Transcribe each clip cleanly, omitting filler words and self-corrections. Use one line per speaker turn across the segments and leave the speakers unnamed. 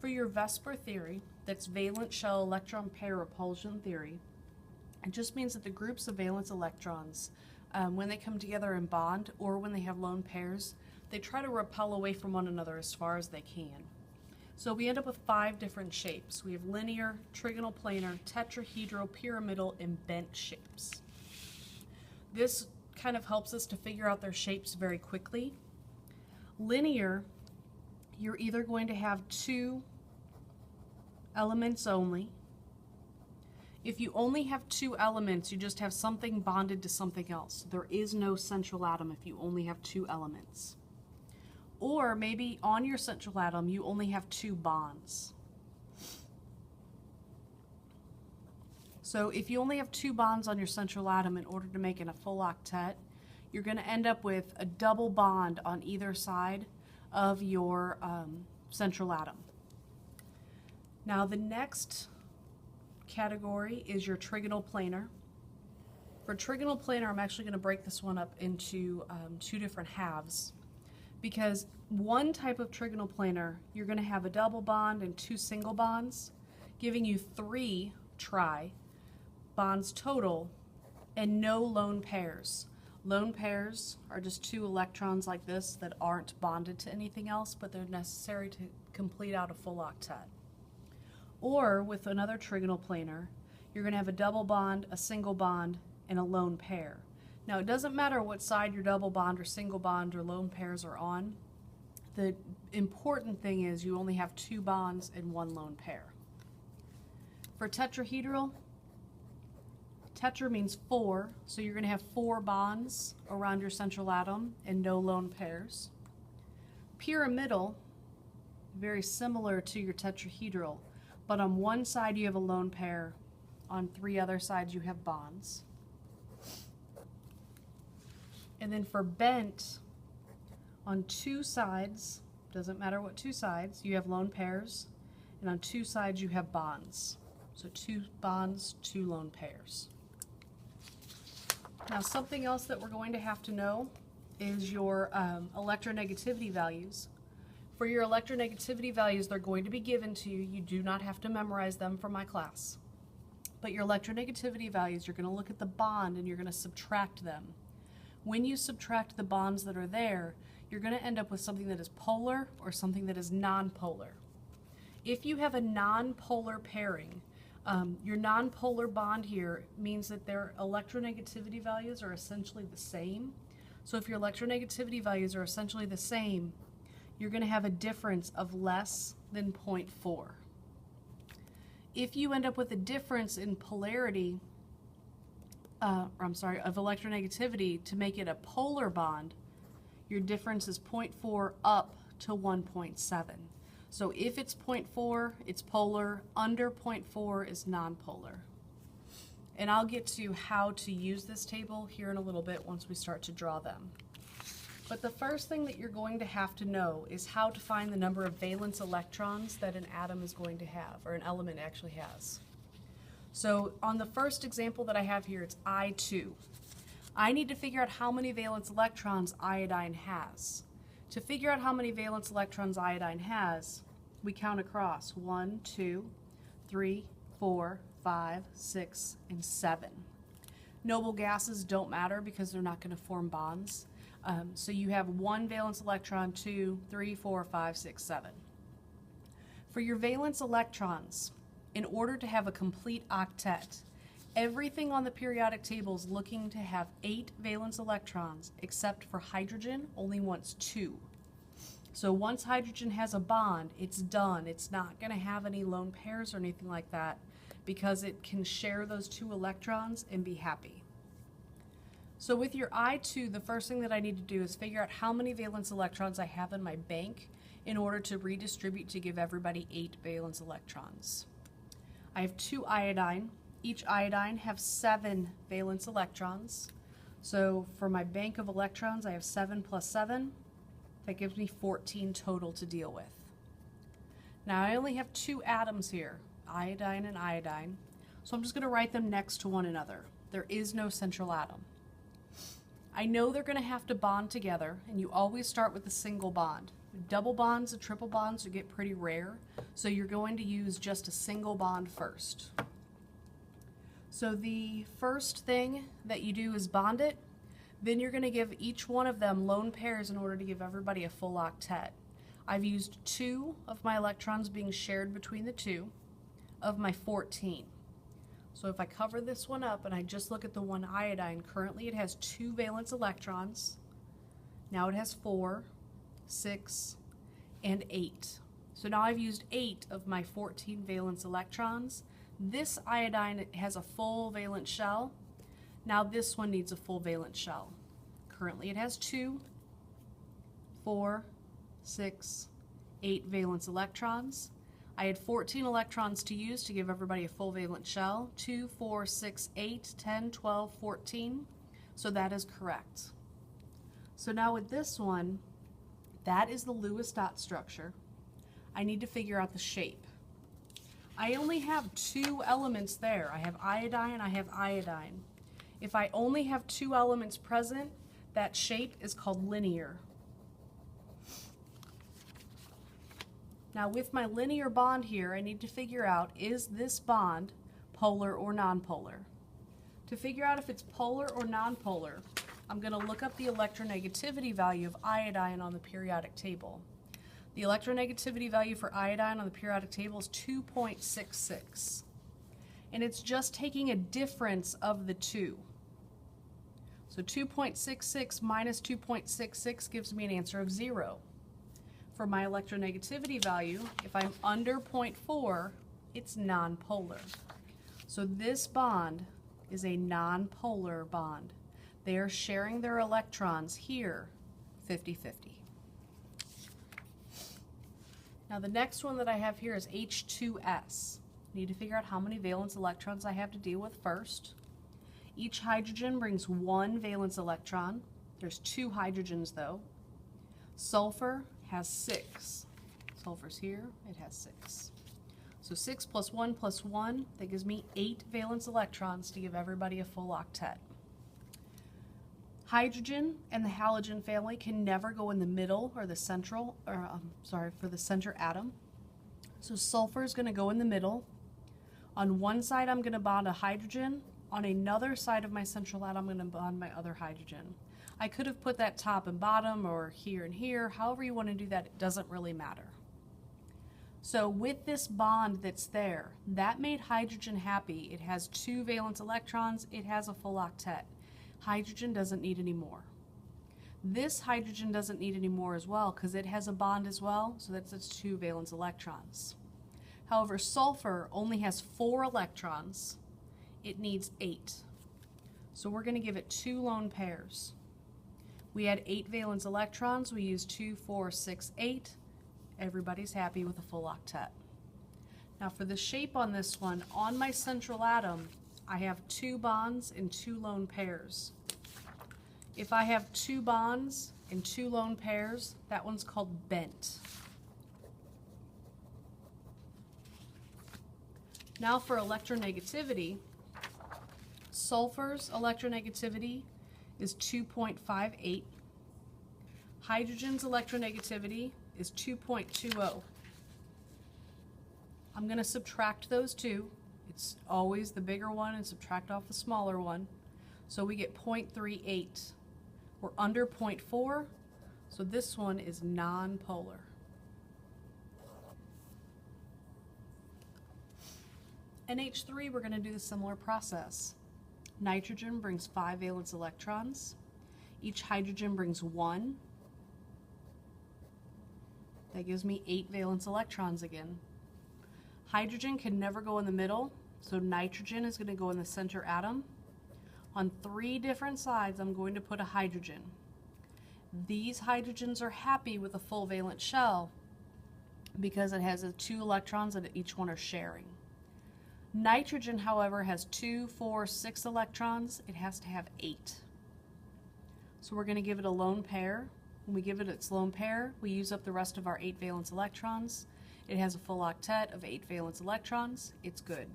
For your VSEPR theory, that's valence shell electron pair repulsion theory, it just means that the groups of valence electrons, when they come together in bond or when they have lone pairs, they try to repel away from one another as far as they can. So we end up with 5 different shapes. We have linear, trigonal planar, tetrahedral, pyramidal, and bent shapes. This kind of helps us to figure out their shapes very quickly. Linear, you're either going to have 2 elements only. If you only have 2 elements, you just have something bonded to something else. There is no central atom if you only have 2 elements. Or maybe on your central atom, you only have 2 bonds. So if you only have 2 bonds on your central atom in order to make it a full octet, you're going to end up with a double bond on either side of your central atom. Now the next category is your trigonal planar. For trigonal planar, I'm actually going to break this one up into 2 different halves, because one type of trigonal planar, you're going to have a double bond and 2 single bonds, giving you 3 tri bonds total and no lone pairs. Lone pairs are just 2 electrons like this that aren't bonded to anything else, but they're necessary to complete out a full octet. Or with another trigonal planar, you're going to have a double bond, a single bond, and a lone pair. Now it doesn't matter what side your double bond or single bond or lone pairs are on. The important thing is you only have 2 bonds and 1 lone pair. For tetrahedral, tetra means 4, so you're going to have 4 bonds around your central atom and no lone pairs. Pyramidal, very similar to your tetrahedral, but on one side you have a lone pair, on 3 other sides you have bonds. And then for bent, on 2 sides, doesn't matter what 2 sides, you have lone pairs, and on 2 sides you have bonds. So 2 bonds, 2 lone pairs. Now something else that we're going to have to know is your electronegativity values. For your electronegativity values, they're going to be given to you. You do not have to memorize them for my class. But your electronegativity values, you're going to look at the bond and you're going to subtract them. When you subtract the bonds that are there, you're going to end up with something that is polar or something that is nonpolar. If you have a nonpolar pairing, your nonpolar bond here means that their electronegativity values are essentially the same. So if your electronegativity values are essentially the same, you're going to have a difference of less than 0.4. If you end up with a difference in polarity, of electronegativity, to make it a polar bond, your difference is 0.4 up to 1.7. So if it's 0.4, it's polar. Under 0.4 is nonpolar. And I'll get to how to use this table here in a little bit once we start to draw them. But the first thing that you're going to have to know is how to find the number of valence electrons that an atom is going to have, or an element actually has. So on the first example that I have here, it's I2. I need to figure out how many valence electrons iodine has. To figure out how many valence electrons iodine has, we count across 1, 2, 3, 4, 5, 6, and 7. Noble gases don't matter because they're not going to form bonds. So you have 1 valence electron, 2, 3, 4, 5, 6, 7. For your valence electrons, in order to have a complete octet, everything on the periodic table is looking to have 8 valence electrons, except for hydrogen only wants 2. So once hydrogen has a bond, it's done. It's not going to have any lone pairs or anything like that because it can share those 2 electrons and be happy. So with your I2, the first thing that I need to do is figure out how many valence electrons I have in my bank in order to redistribute to give everybody 8 valence electrons. I have 2 iodine. Each iodine has 7 valence electrons. So for my bank of electrons, I have 7 plus 7. That gives me 14 total to deal with. Now I only have 2 atoms here, iodine and iodine. So I'm just going to write them next to one another. There is no central atom. I know they're going to have to bond together, and you always start with a single bond. Double bonds and triple bonds would get pretty rare, so you're going to use just a single bond first. So the first thing that you do is bond it, then you're going to give each one of them lone pairs in order to give everybody a full octet. I've used 2 of my electrons being shared between the 2 of my 14. So if I cover this one up and I just look at the one iodine, currently it has 2 valence electrons. Now it has 4, 6, and 8. So now I've used 8 of my 14 valence electrons. This iodine has a full valence shell. Now this one needs a full valence shell. Currently it has 2, 4, 6, 8 valence electrons. I had 14 electrons to use to give everybody a full valence shell. 2, 4, 6, 8, 10, 12, 14. So that is correct. So now with this one, that is the Lewis dot structure. I need to figure out the shape. I only have 2 elements there. I have iodine, I have iodine. If I only have 2 elements present, that shape is called linear. Now with my linear bond here, I need to figure out, is this bond polar or nonpolar? To figure out if it's polar or nonpolar, I'm going to look up the electronegativity value of iodine on the periodic table. The electronegativity value for iodine on the periodic table is 2.66. And it's just taking a difference of the 2. So 2.66 minus 2.66 gives me an answer of 0. For my electronegativity value, if I'm under 0.4, it's nonpolar. So this bond is a nonpolar bond. They are sharing their electrons here 50-50. Now the next one that I have here is H2S. Need to figure out how many valence electrons I have to deal with first. Each hydrogen brings 1 valence electron. There's 2 hydrogens though. Sulfur has 6. Sulfur's here, it has 6. So 6 plus 1 plus 1, that gives me 8 valence electrons to give everybody a full octet. Hydrogen and the halogen family can never go in the middle or the central, for the center atom. So sulfur is going to go in the middle. On one side I'm going to bond a hydrogen. On another side of my central atom I'm going to bond my other hydrogen. I could have put that top and bottom or here and here. However you want to do that, it doesn't really matter. So with this bond that's there, that made hydrogen happy. It has 2 valence electrons. It has a full octet. Hydrogen doesn't need any more. This hydrogen doesn't need any more as well because it has a bond as well, so that's its 2 valence electrons. However, sulfur only has 4 electrons. It needs 8. So we're going to give it 2 lone pairs. We had 8 valence electrons. We used 2, 4, 6, 8. Everybody's happy with a full octet. Now for the shape on this one, on my central atom, I have 2 bonds and 2 lone pairs. If I have 2 bonds and 2 lone pairs, that one's called bent. Now for electronegativity, sulfur's electronegativity is 2.58. Hydrogen's electronegativity is 2.20. I'm going to subtract those 2. It's always the bigger one and subtract off the smaller one. So we get 0.38. We're under 0.4, so this one is nonpolar. NH3, we're going to do the similar process. Nitrogen brings 5 valence electrons. Each hydrogen brings 1. That gives me 8 valence electrons again. Hydrogen can never go in the middle, so nitrogen is going to go in the center atom. On 3 different sides, I'm going to put a hydrogen. These hydrogens are happy with a full valence shell because it has 2 electrons that each one are sharing. Nitrogen, however, has 2, 4, 6 electrons. It has to have 8. So we're going to give it a lone pair. When we give it its lone pair, we use up the rest of our 8 valence electrons. It has a full octet of 8 valence electrons. It's good.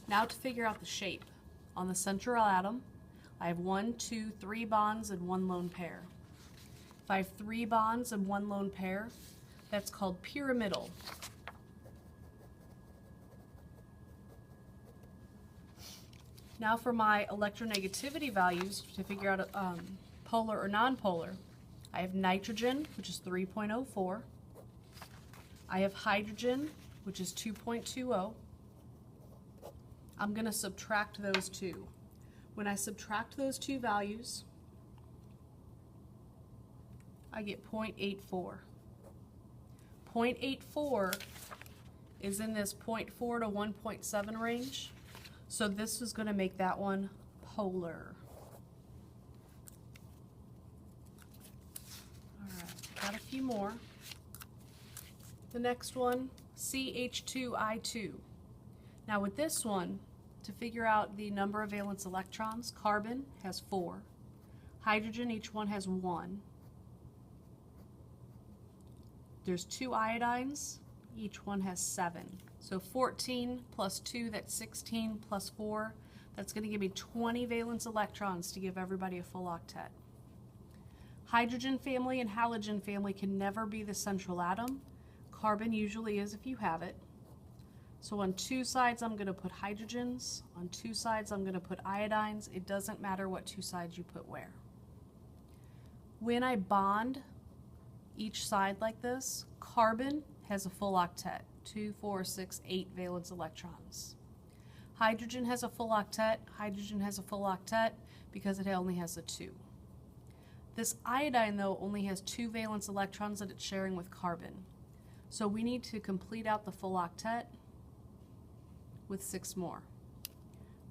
Now to figure out the shape. On the central atom, I have 1, 2, 3 bonds and 1 lone pair. If I have 3 bonds and 1 lone pair, that's called pyramidal. Now for my electronegativity values to figure out polar or nonpolar, I have nitrogen, which is 3.04. I have hydrogen, which is 2.20. I'm going to subtract those two. When I subtract those two values, I get 0.84. 0.84 is in this 0.4 to 1.7 range, so this is going to make that one polar. All right, got a few more. The next one, CH2I2. Now with this one, to figure out the number of valence electrons, carbon has 4. Hydrogen, each one has 1. There's 2 iodines, each one has 7. So 14 plus 2, that's 16, plus 4, that's going to give me 20 valence electrons to give everybody a full octet. Hydrogen family and halogen family can never be the central atom. Carbon usually is if you have it. So on 2 sides I'm going to put hydrogens, on 2 sides I'm going to put iodines. It doesn't matter what 2 sides you put where. When I bond each side like this, carbon has a full octet, 2, 4, 6, 8 valence electrons. Hydrogen has a full octet, hydrogen has a full octet because it only has a 2. This iodine though only has 2 valence electrons that it's sharing with carbon. So we need to complete out the full octet with 6 more.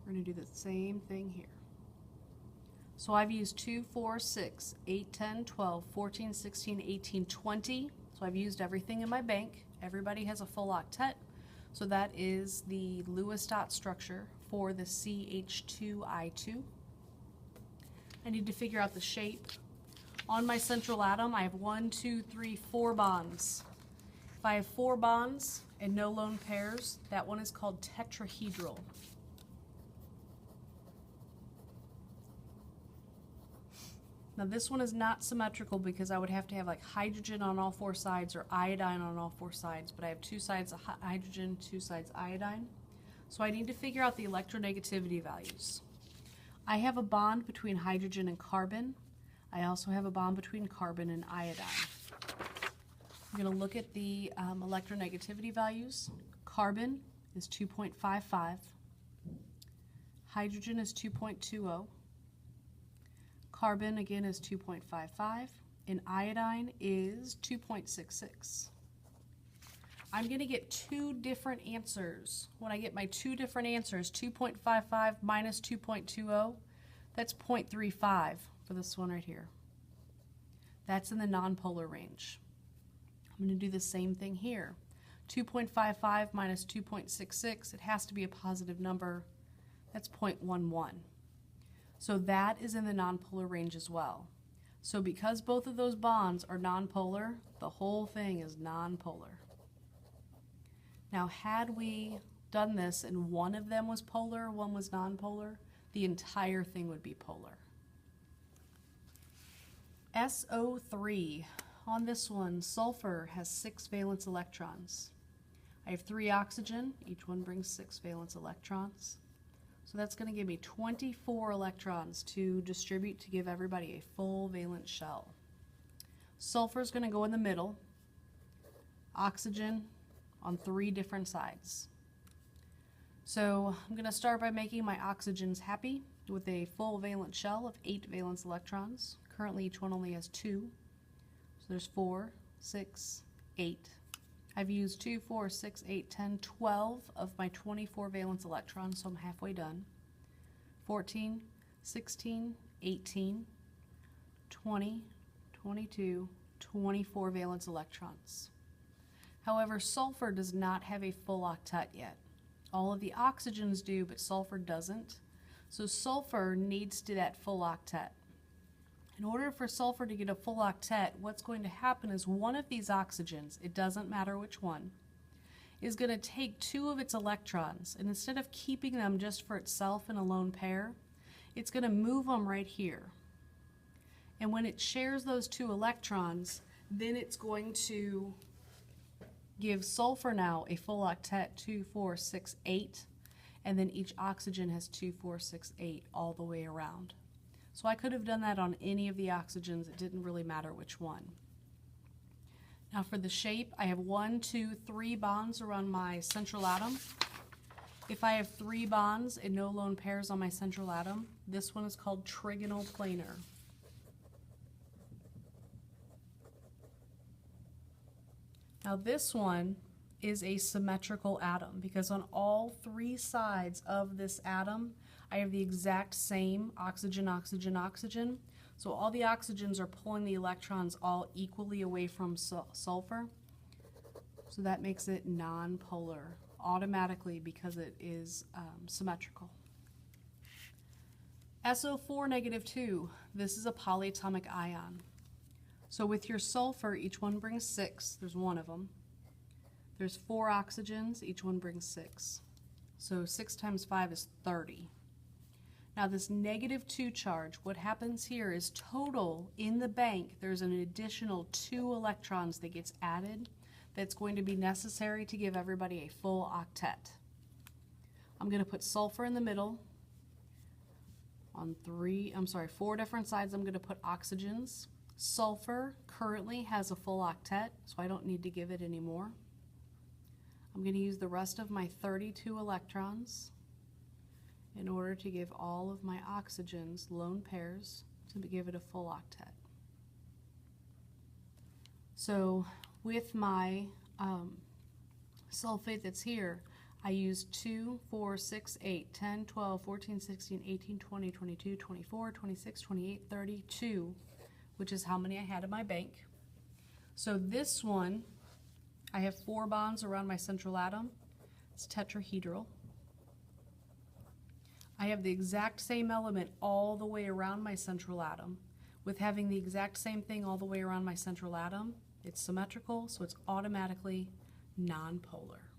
We're going to do the same thing here. So I've used 2, 4, 6, 8, 10, 12, 14, 16, 18, 20. So I've used everything in my bank. Everybody has a full octet. So that is the Lewis dot structure for the CH2I2. I need to figure out the shape. On my central atom, I have 1, 2, 3, 4 bonds. If I have 4 bonds and no lone pairs, that one is called tetrahedral. Now this one is not symmetrical because I would have to have like hydrogen on all 4 sides or iodine on all 4 sides, but I have 2 sides of hydrogen, 2 sides iodine. So I need to figure out the electronegativity values. I have a bond between hydrogen and carbon. I also have a bond between carbon and iodine. I'm going to look at the electronegativity values. Carbon is 2.55. Hydrogen is 2.20. Carbon again is 2.55, and iodine is 2.66. I'm going to get 2 different answers. When I get my 2 different answers, 2.55 minus 2.20, that's 0.35 for this one right here. That's in the nonpolar range. I'm going to do the same thing here. 2.55 minus 2.66, it has to be a positive number. That's 0.11. So that is in the nonpolar range as well. So because both of those bonds are nonpolar, the whole thing is nonpolar. Now had we done this and one of them was polar, one was nonpolar, the entire thing would be polar. SO3. On this one, sulfur has 6 valence electrons. I have 3 oxygen, each one brings 6 valence electrons. So that's going to give me 24 electrons to distribute to give everybody a full valence shell. Sulfur is going to go in the middle, oxygen on 3 different sides. So I'm going to start by making my oxygens happy with a full valence shell of 8 valence electrons. Currently each one only has 2. So there's 4, 6, 8. I've used 2, 4, 6, 8, 10, 12 of my 24 valence electrons, so I'm halfway done. 14, 16, 18, 20, 22, 24 valence electrons. However, sulfur does not have a full octet yet. All of the oxygens do, but sulfur doesn't. So sulfur needs to that full octet. In order for sulfur to get a full octet, what's going to happen is one of these oxygens, it doesn't matter which one, is going to take 2 of its electrons, and instead of keeping them just for itself in a lone pair, it's going to move them right here. And when it shares those 2 electrons, then it's going to give sulfur now a full octet, 2, 4, 6, 8, and then each oxygen has 2, 4, 6, 8 all the way around. So I could have done that on any of the oxygens. It didn't really matter which one. Now for the shape, I have 1, 2, 3 bonds around my central atom. If I have 3 bonds and no lone pairs on my central atom, this one is called trigonal planar. Now this one is a symmetrical atom because on all 3 sides of this atom, I have the exact same oxygen, oxygen, oxygen. So all the oxygens are pulling the electrons all equally away from sulfur. So that makes it nonpolar automatically because it is symmetrical. SO4 -2, this is a polyatomic ion. So with your sulfur, each one brings 6. There's 1 of them. There's 4 oxygens, each one brings 6. So 6 times 5 is 30. Now this -2 charge, what happens here is total in the bank, there's an additional 2 electrons that gets added that's going to be necessary to give everybody a full octet. I'm going to put sulfur in the middle. On 4 different sides I'm going to put oxygens. Sulfur currently has a full octet, so I don't need to give it any more. I'm going to use the rest of my 32 electrons in order to give all of my oxygens lone pairs to give it a full octet. So with my sulfate that's here, I use 2, 4, 6, 8, 10, 12, 14, 16, 18, 20, 22, 24, 26, 28, 32, which is how many I had in my bank. So this one, I have 4 bonds around my central atom. It's tetrahedral. I have the exact same element all the way around my central atom. With having the exact same thing all the way around my central atom, it's symmetrical, so it's automatically nonpolar.